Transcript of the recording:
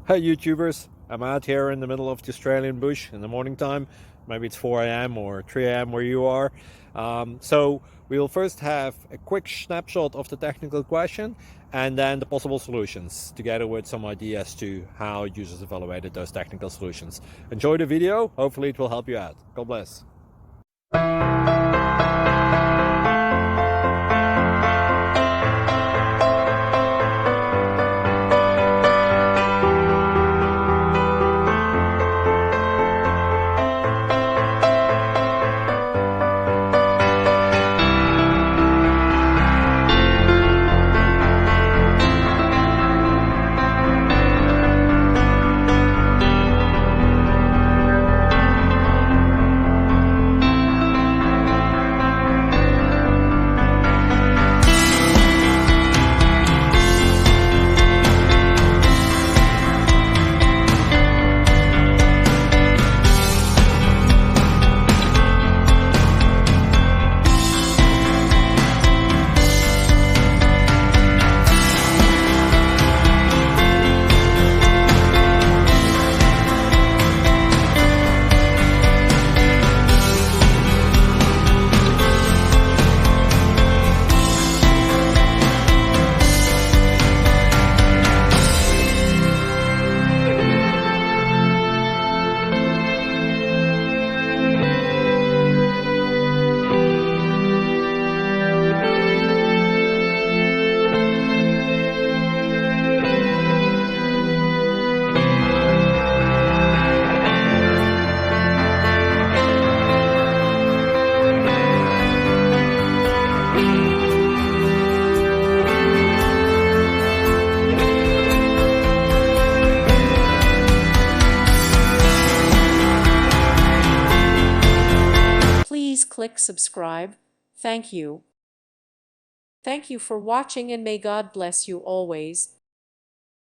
Hey YouTubers, I'm out here in the middle of the Australian bush in the morning time. Maybe it's 4 a.m. or 3 a.m. where you are. So we'll first have a quick snapshot of the technical question and then the possible solutions, together with some ideas to how users evaluated those technical solutions. Enjoy the video, hopefully it will help you out. God bless. Please click subscribe. Thank you. Thank you for watching and may God bless you always.